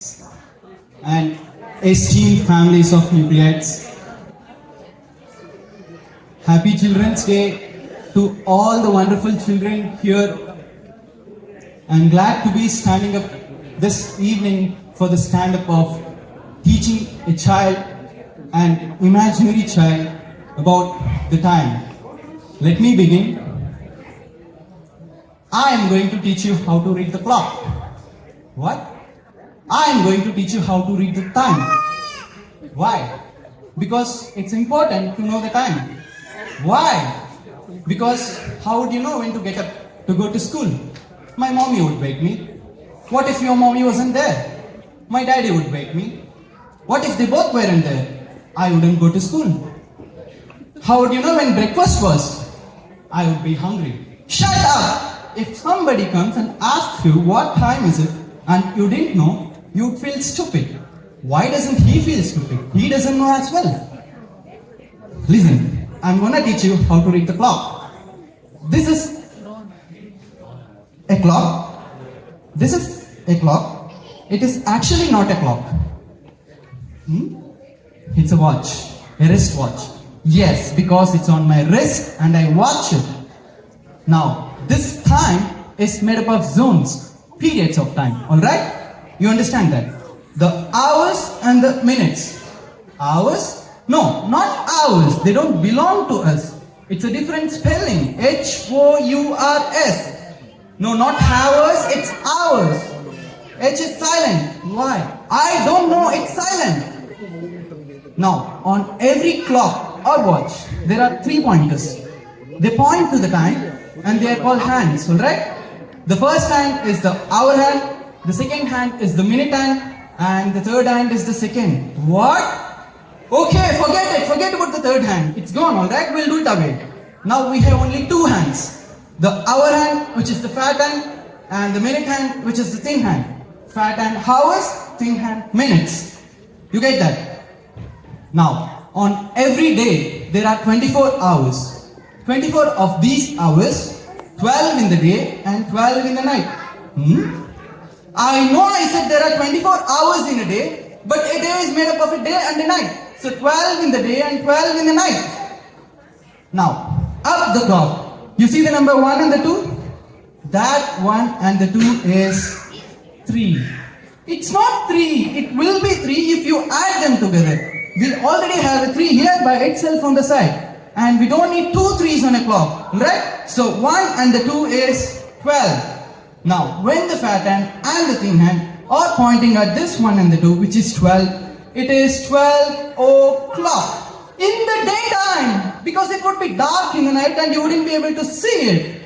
and esteemed families of nucleites. Happy Children's Day to all the wonderful children here. I'm glad to be standing up this evening for the stand-up of teaching a child, an imaginary child, about the time. Let me begin. I am going to teach you how to read the clock. What? I am going to teach you how to read the time. Why? Because it's important to know the time. Why? Because how would you know when to get up to go to school? My mommy would wake me. What if your mommy wasn't there? My daddy would wake me. What if they both weren't there? I wouldn't go to school. How would you know when breakfast was? I would be hungry. Shut up! If somebody comes and asks you what time is it and you didn't know, you'd feel stupid. Why doesn't he feel stupid? He doesn't know as well. Listen, I'm gonna teach you how to read the clock. This is a clock. This is a clock. It is actually not a clock. It's a watch, a wrist watch. Yes, because it's on my wrist and I watch it. Now, this time is made up of zones, periods of time, alright? You understand that? The hours and the minutes. Hours? No, not hours. They don't belong to us. It's a different spelling. H-O-U-R-S. No, not hours, it's hours. H is silent. Why? I don't know, it's silent. Now, on every clock or watch, there are 3 pointers. They point to the time and they are called hands, alright? The first hand is the hour hand, the second hand is the minute hand, and the third hand is the second. What? Okay, forget about the third hand. It's gone, alright? We'll do it again. Now we have only 2 hands. The hour hand, which is the fat hand, and the minute hand, which is the thin hand. Fat hand hours, thin hand minutes. You get that? Now, on every day, there are 24 hours. 24 of these hours, 12 in the day and 12 in the night. I know I said there are 24 hours in a day, but a day is made up of a day and a night. So 12 in the day and 12 in the night. Now, up the clock. You see the number 1 and the 2? That 1 and the 2 is 3. It's not 3. It will be 3 if you add them together. We already have a 3 here by itself on the side. And we don't need 2 3s on a clock, right? So 1 and the 2 is 12. Now, when the fat hand and the thin hand are pointing at this 1 and the 2, which is 12, it is 12 o'clock in the daytime, because it would be dark in the night and you wouldn't be able to see it.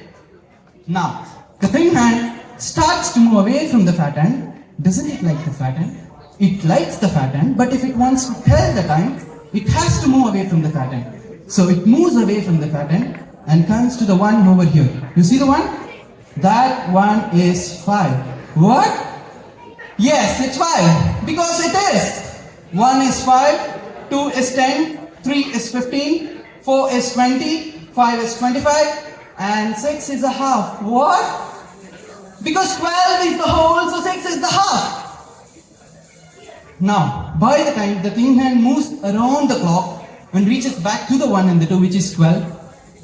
Now, the thin hand starts to move away from the fat hand. Doesn't it like the fat hand? It likes the fat hand, but if it wants to tell the time, it has to move away from the fat hand. So it moves away from the fat end and comes to the 1 over here. You see the 1? That 1 is 5. What? Yes, it's 5. Because it is. 1 is 5, 2 is 10, 3 is 15, 4 is 20, 5 is 25, and 6 is a half. What? Because 12 is the whole, so 6 is the half. Now, by the time the thin hand moves around the clock, and reaches back to the 1 and the 2, which is 12,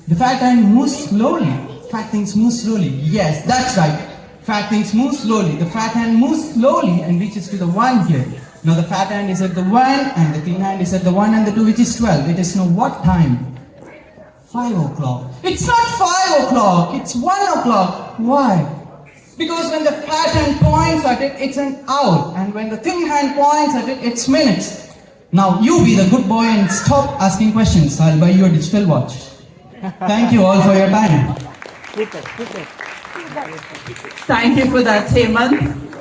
the fat hand moves slowly. Fat things move slowly. Yes, that's right. Fat things move slowly. The fat hand moves slowly and reaches to the 1 here. Now the fat hand is at the 1 and the thin hand is at the 1 and the 2, which is 12. It is now what time? 5 o'clock. It's not 5 o'clock. It's 1 o'clock. Why? Because when the fat hand points at it, it's an hour. And when the thin hand points at it, it's minutes. Now, you be the good boy and stop asking questions. I'll buy you a digital watch. Thank you all for your time. Thank you for that, Hemant.